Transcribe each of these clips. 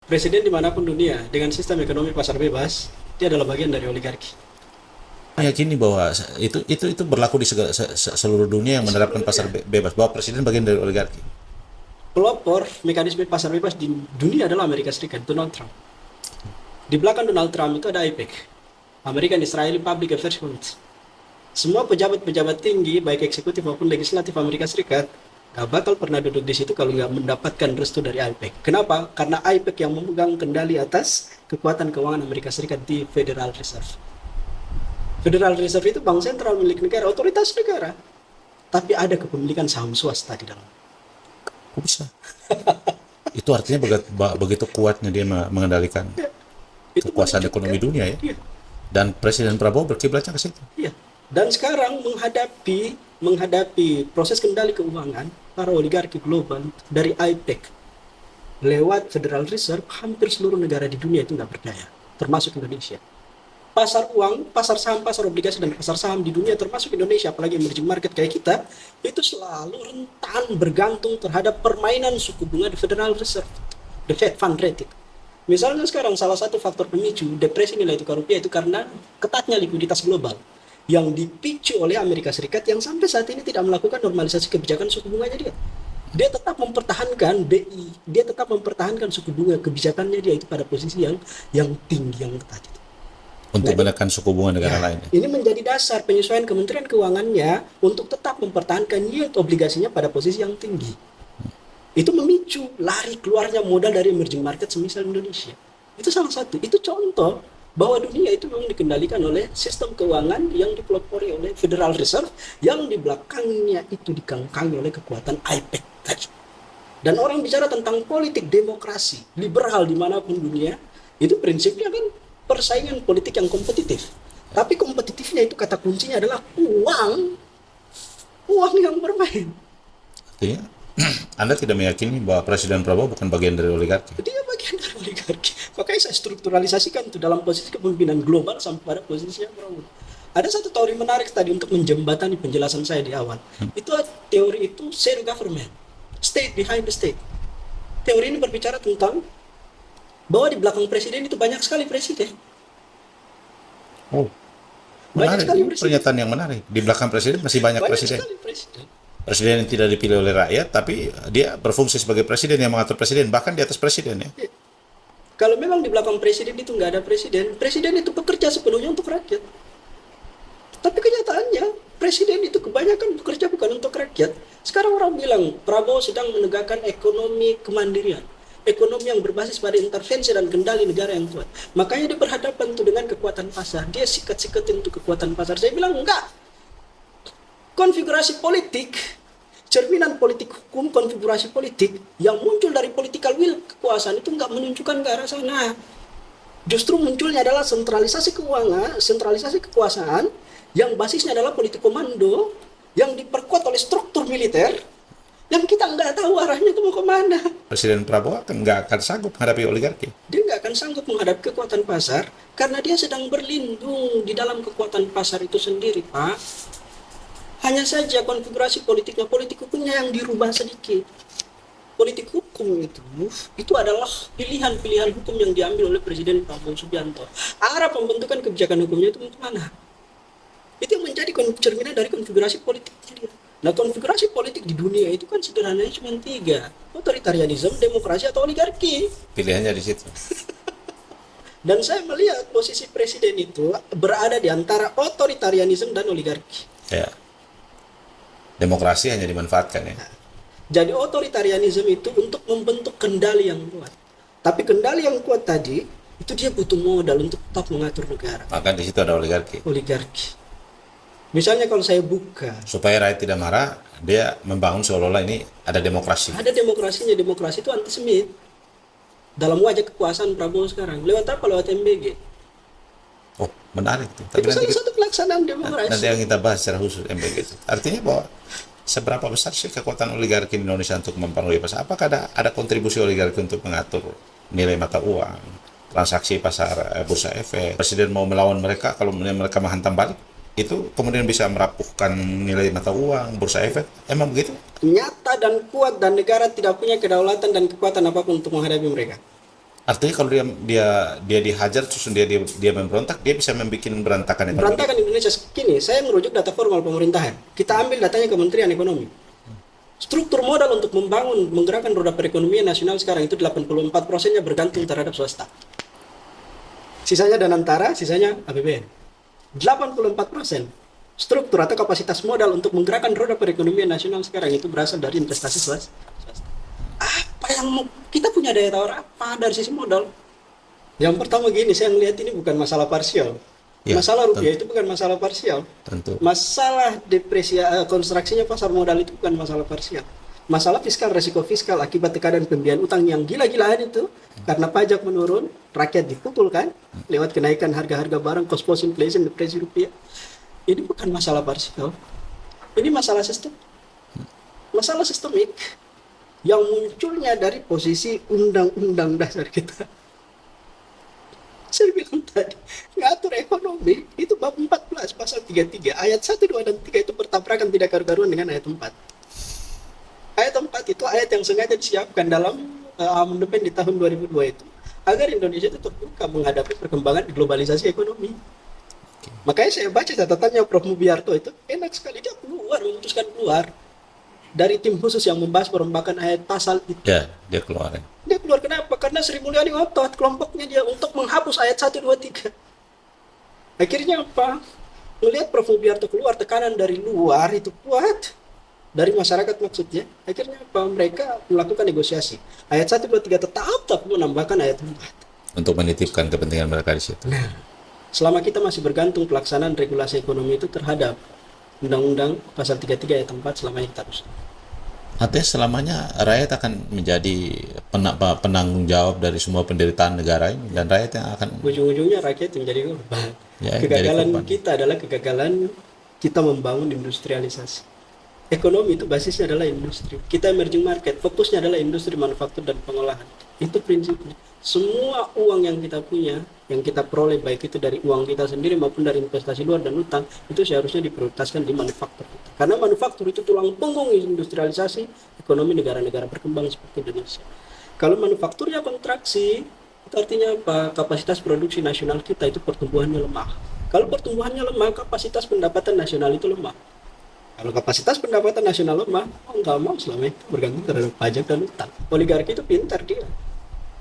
Presiden dimanapun dunia dengan sistem ekonomi pasar bebas, dia adalah bagian dari oligarki. Meyakini bahwa itu berlaku di seluruh dunia yang Di seluruh menerapkan pasar dunia. bebas, bahwa presiden bagian dari oligarki. Pelopor mekanisme pasar bebas di dunia adalah Amerika Serikat, Donald Trump. Di belakang Donald Trump itu ada AIPAC, American Israeli Public Affairs Committee. Semua pejabat-pejabat tinggi, baik eksekutif maupun legislatif Amerika Serikat, gak bakal pernah duduk di situ kalau nggak mendapatkan restu dari AIPAC. Kenapa? Karena AIPAC yang memegang kendali atas kekuatan keuangan Amerika Serikat di Federal Reserve. Federal Reserve itu bank sentral milik negara, otoritas negara. Tapi ada kepemilikan saham swasta di dalam. Kok bisa? Itu artinya begitu kuatnya dia mengendalikan Itu kekuasaan menunjukkan, ekonomi dunia ya. iya, Dan Presiden Prabowo berkiblatnya ke situ. iya. Dan sekarang menghadapi proses kendali keuangan para oligarki global dari AIPAC lewat Federal Reserve, hampir seluruh negara di dunia itu nggak berdaya, termasuk Indonesia. Pasar uang, pasar saham, pasar obligasi, dan pasar saham di dunia termasuk Indonesia, apalagi emerging market kayak kita, itu selalu rentan bergantung terhadap permainan suku bunga di Federal Reserve, the Fed Fund Rate. Misalnya sekarang salah satu faktor pemicu depresi nilai tukar rupiah itu karena ketatnya likuiditas global yang dipicu oleh Amerika Serikat yang sampai saat ini tidak melakukan normalisasi kebijakan suku bunganya dia. Dia tetap mempertahankan BI, dia tetap mempertahankan suku bunga kebijakannya dia itu pada posisi yang tinggi, yang ketat itu. Untuk Nah, menekan suku bunga negara ya, lain. ini menjadi dasar penyesuaian Kementerian Keuangannya untuk tetap mempertahankan yield obligasinya pada posisi yang tinggi. Itu memicu lari keluarnya modal dari emerging market semisal Indonesia. Itu salah satu. Itu contoh bahwa dunia itu memang dikendalikan oleh sistem keuangan yang dipelopori oleh Federal Reserve yang di belakangnya itu dikangkangi oleh kekuatan AIPAC tadi. Dan orang bicara tentang politik demokrasi liberal dimanapun dunia, itu prinsipnya kan persaingan politik yang kompetitif. Tapi kompetitifnya itu kata kuncinya adalah uang yang bermain. Artinya Anda tidak meyakini bahwa Presiden Prabowo bukan bagian dari oligarki. Dia bagian dari oligarki. Makanya saya strukturalisasikan itu dalam posisi kepemimpinan global sampai pada posisi yang berawal. Ada satu teori menarik tadi untuk menjembatani penjelasan saya di awal. Itu teori itu shadow government, state behind the state. Teori ini berbicara tentang bahwa di belakang presiden itu banyak sekali presiden. Oh, Banyak menarik. sekali Ini presiden. pernyataan yang menarik. Di belakang presiden masih banyak Banyak presiden. sekali presiden. Presiden yang tidak dipilih oleh rakyat, tapi dia berfungsi sebagai presiden yang mengatur presiden, bahkan di atas presiden ya. Kalau memang di belakang presiden itu nggak ada presiden, presiden itu bekerja sepenuhnya untuk rakyat. Tapi kenyataannya, presiden itu kebanyakan bekerja bukan untuk rakyat. Sekarang orang bilang, Prabowo sedang menegakkan ekonomi kemandirian. Ekonomi yang berbasis pada intervensi dan kendali negara yang kuat. Makanya dia berhadapan tuh dengan kekuatan pasar. Dia sikat-sikatin untuk kekuatan pasar. Saya bilang, enggak. Konfigurasi politik, cerminan politik hukum, konfigurasi politik yang muncul dari political will kekuasaan itu nggak menunjukkan ke arah sana. Justru munculnya adalah sentralisasi keuangan, sentralisasi kekuasaan yang basisnya adalah politik komando yang diperkuat oleh struktur militer yang kita nggak tahu arahnya itu mau kemana. Presiden Prabowo nggak akan sanggup menghadapi oligarki. Dia nggak akan sanggup menghadapi kekuatan pasar karena dia sedang berlindung di dalam kekuatan pasar itu sendiri, Pak. Hanya saja konfigurasi politiknya, politik hukumnya yang dirubah sedikit. Politik hukum itu adalah pilihan-pilihan hukum yang diambil oleh Presiden Prabowo Subianto. Arah pembentukan kebijakan hukumnya itu kemana? Itu yang menjadi cerminan dari konfigurasi politiknya dia. Nah, konfigurasi politik di dunia itu kan sederhananya cuma tiga: otoritarianisme, demokrasi, atau oligarki. Pilihannya di situ. Dan saya melihat posisi presiden itu berada di antara otoritarianisme dan oligarki. Ya. Demokrasi hanya dimanfaatkan ya. Jadi otoritarianisme itu untuk membentuk kendali yang kuat. Tapi kendali yang kuat tadi, itu dia butuh modal untuk tetap mengatur negara. Maka di situ ada oligarki. Oligarki. Misalnya kalau saya buka, Supaya rakyat tidak marah, dia membangun seolah-olah ini ada demokrasi. ada demokrasinya, demokrasi itu anti-Semit. Dalam wajah kekuasaan Prabowo sekarang. Lewat apa? Lewat MBG. Oh, menarik tuh. Tapi Itu salah satu pelaksanaan demokrasi. nanti yang kita bahas secara khusus MBG itu. Artinya bahwa seberapa besar sih kekuatan oligarki di Indonesia untuk mempengaruhi pasar? Apakah ada kontribusi oligarki untuk mengatur nilai mata uang, transaksi pasar bursa efek? Presiden mau melawan mereka, kalau mereka menghantam balik, itu kemudian bisa merapuhkan nilai mata uang, bursa efek. Emang begitu? Nyata dan kuat, dan negara tidak punya kedaulatan dan kekuatan apapun untuk menghadapi mereka. Artinya kalau dia dihajar terus dia memberontak, dia bisa membuat berantakan ekonomi. Berantakan Indonesia. Kini saya merujuk data formal pemerintahan. Kita ambil datanya Kementerian Ekonomi. Struktur modal untuk menggerakkan roda perekonomian nasional sekarang itu 84%-nya bergantung terhadap swasta. Sisanya Danantara, sisanya APBN. 84% struktur atau kapasitas modal untuk menggerakkan roda perekonomian nasional sekarang itu berasal dari investasi swasta. Apa yang kita punya daya tawar apa dari sisi modal? Yang pertama gini, saya melihat ini bukan masalah parsial. Ya, Masalah rupiah itu bukan masalah parsial. Tentu. Masalah konstruksinya pasar modal itu bukan masalah parsial. Masalah fiskal, resiko fiskal akibat tekanan pembiayaan utang yang gila-gilaan itu karena pajak menurun, rakyat dipukul kan lewat kenaikan harga-harga barang, cost push inflation, depresi rupiah. Ini bukan masalah parsial. Ini masalah sistem. Masalah sistemik yang munculnya dari posisi undang-undang dasar kita. Saya bilang tadi, ngatur ekonomi itu bab 14 pasal 33 ayat 1, 2 dan 3 itu bertabrakan tidak karu-karuan dengan ayat 4. Ayat 4 itu ayat yang sengaja disiapkan dalam amandemen di tahun 2002 itu agar Indonesia itu terbuka menghadapi perkembangan globalisasi ekonomi. Makanya saya baca catatannya Prof. Mubiarto itu enak sekali, dia memutuskan keluar dari tim khusus yang membahas perombakan ayat pasal itu. Ya, dia keluar. Dia keluar kenapa? Karena Sri Mulyani ngotot kelompoknya dia untuk menghapus ayat 1, 2, 3. Akhirnya apa? Melihat Prof. Mubiarto keluar, tekanan dari luar itu kuat. Dari masyarakat maksudnya. Akhirnya apa? Mereka melakukan negosiasi. Ayat 1, 2, 3 tetap menambahkan ayat 4. Untuk menitipkan kepentingan mereka di situ. Nah, selama kita masih bergantung pelaksanaan regulasi ekonomi itu terhadap Undang-Undang pasal 33 ayat 4 selamanya kita rusak. Artinya selamanya rakyat akan menjadi penanggung jawab dari semua penderitaan negara ini, dan rakyat yang akan ujung-ujungnya rakyat yang menjadi korban. Ya, Kegagalan jadi korban. kita adalah kegagalan kita membangun industrialisasi. Ekonomi itu basisnya adalah industri. Kita emerging market, fokusnya adalah industri manufaktur dan pengolahan. Itu prinsipnya. Semua uang yang kita punya, yang kita peroleh baik itu dari uang kita sendiri maupun dari investasi luar dan utang, itu seharusnya diprioritaskan di manufaktur kita. Karena manufaktur itu tulang punggung industrialisasi ekonomi negara-negara berkembang seperti Indonesia. Kalau manufakturnya kontraksi, itu artinya apa? Kapasitas produksi nasional kita itu pertumbuhannya lemah. Kalau pertumbuhannya lemah, kapasitas pendapatan nasional itu lemah. Kalau kapasitas pendapatan nasional lemah, nggak mau selama itu bergantung terhadap pajak dan utang. Oligarki itu pintar dia.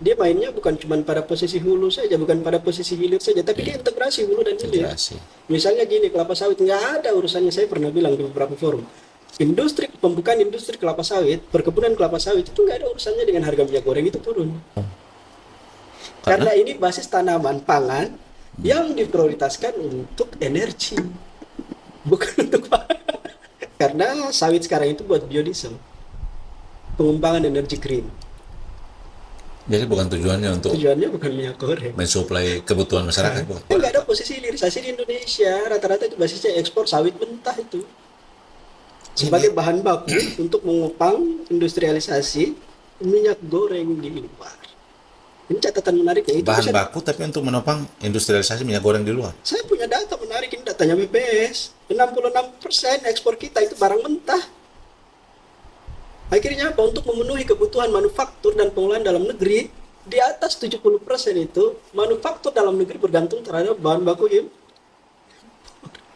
Dia mainnya bukan cuma pada posisi hulu saja, bukan pada posisi hilir saja, tapi dia integrasi hulu dan hilir. Misalnya gini, kelapa sawit nggak ada urusannya, saya pernah bilang di beberapa forum. Pembukaan industri kelapa sawit, perkebunan kelapa sawit itu nggak ada urusannya dengan harga minyak goreng itu turun. Karena ini basis tanaman pangan yang diprioritaskan untuk energi, bukan untuk karena sawit sekarang itu buat biodiesel, pengembangan energi green. Jadi bukan tujuannya bukan minyak goreng, mensuplai kebutuhan masyarakat. Nggak ada posisi hilirisasi di Indonesia, rata-rata itu basisnya ekspor sawit mentah itu sebagai bahan baku untuk mengupang industrialisasi minyak goreng di luar. Ini catatan menariknya itu bahan baku tapi untuk menopang industrialisasi minyak goreng di luar. Saya punya data menarik, ini datanya BPS. 66% ekspor kita itu barang mentah. Akhirnya apa? Untuk memenuhi kebutuhan manufaktur dan pengolahan dalam negeri, di atas 70% itu manufaktur dalam negeri bergantung terhadap bahan baku impor.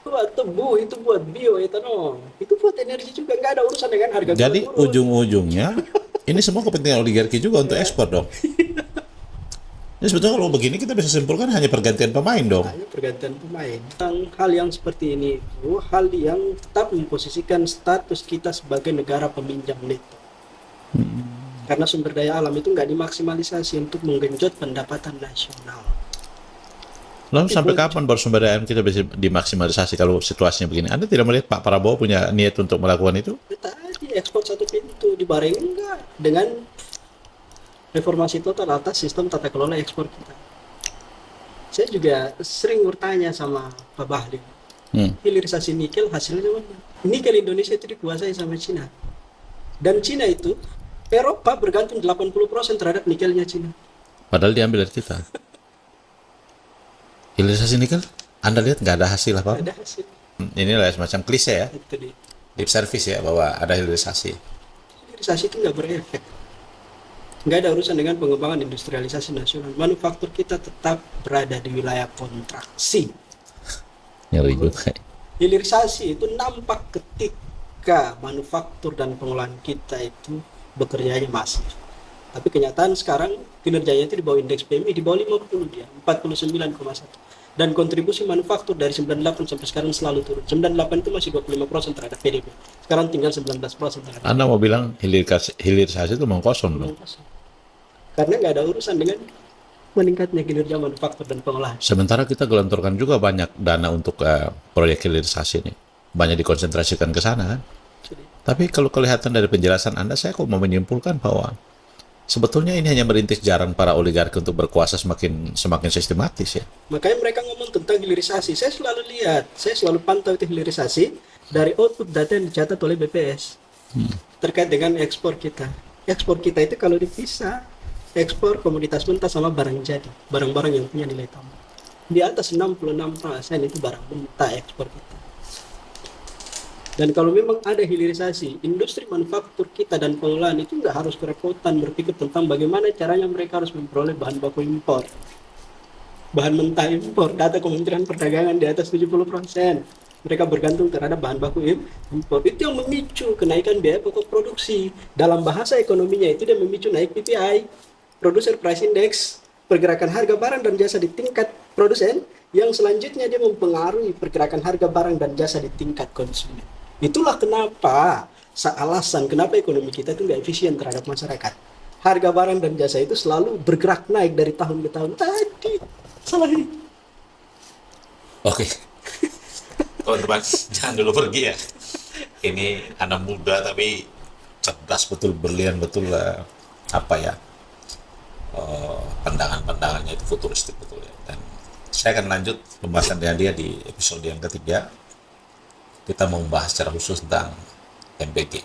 Buat tebu, itu buat bioetanol, itu buat energi juga, nggak ada urusan dengan harga. Jadi ujung-ujungnya ini semua kepentingan oligarki juga untuk ekspor dong. Jadi sebetulnya kalau begini kita bisa simpulkan hanya pergantian pemain dong. Hanya pergantian pemain. Hal yang seperti ini itu hal yang tetap memposisikan status kita sebagai negara peminjam neto. Karena sumber daya alam itu nggak dimaksimalisasi untuk menggenjot pendapatan nasional. Lalu sampai kapan baru sumber daya alam kita bisa dimaksimalisasi kalau situasinya begini? Anda tidak melihat Pak Prabowo punya niat untuk melakukan itu? Tadi ekspor satu pintu dibarengi enggak dengan reformasi total atas sistem tata kelola ekspor kita. Saya juga sering bertanya sama Pak Bahlil, hilirisasi nikel hasilnya mana? Nikel Indonesia itu dikuasai sama Cina. Dan Cina itu, Eropa bergantung 80% terhadap nikelnya Cina. Padahal diambil dari kita. Hilirisasi nikel, Anda lihat nggak ada hasil apa-apa? Ada hasil. Inilah semacam klise ya, Itu dia. lip service ya, bahwa ada hilirisasi. Hilirisasi itu nggak berefek. Nggak ada urusan dengan pengembangan industrialisasi nasional. Manufaktur kita tetap berada di wilayah kontraksi. Ngeri juga. Hilirisasi itu nampak ketika manufaktur dan pengolahan kita itu bekerjanya masif. Tapi kenyataan sekarang kinerjanya itu di bawah indeks PMI, di bawah 50 dia, 49,1. Dan kontribusi manufaktur dari 98 sampai sekarang selalu turun. 98 itu masih 25% terhadap PDB. Sekarang tinggal 19% terhadap Anda mau bilang hilirisasi itu mengkosong dong? PDB. Karena nggak ada urusan dengan meningkatnya kinerja manufaktur dan pengolahan. Sementara kita gelontorkan juga banyak dana untuk proyek hilirisasi ini. Banyak dikonsentrasikan ke sana kan? Jadi, Tapi kalau kelihatan dari penjelasan Anda, saya kok mau menyimpulkan bahwa sebetulnya ini hanya merintis jalan para oligarki untuk berkuasa semakin sistematis ya. makanya mereka ngomong tentang hilirisasi. Saya selalu lihat, saya selalu pantau itu hilirisasi dari output data yang dicatat oleh BPS terkait dengan ekspor kita. Ekspor kita itu kalau dipisah, ekspor komoditas mentah sama barang jadi, barang-barang yang punya nilai tambah. Di atas 66% itu barang mentah ekspor kita. Dan kalau memang ada hilirisasi, industri manufaktur kita dan pengolahan itu nggak harus kerepotan berpikir tentang bagaimana caranya mereka harus memperoleh bahan baku impor. Bahan mentah impor, data Kementerian Perdagangan di atas 70%. Mereka bergantung terhadap bahan baku impor. Itu yang memicu kenaikan biaya pokok produksi. Dalam bahasa ekonominya itu dia memicu naik PPI, Producer Price Index, pergerakan harga barang dan jasa di tingkat produsen, yang selanjutnya dia mempengaruhi pergerakan harga barang dan jasa di tingkat konsumen. Itulah kenapa alasan kenapa ekonomi kita itu nggak efisien terhadap masyarakat. Harga barang dan jasa itu selalu bergerak naik dari tahun ke tahun. Tadi salah ini. Oke. Teman-teman, jangan dulu pergi ya. Ini anak muda tapi cerdas betul, berlian betul lah. Apa ya? Pandangan-pandangannya itu futuristik betul ya. Dan saya akan lanjut pembahasan dengan dia di episode yang ketiga. Kita mau membahas secara khusus tentang MBG.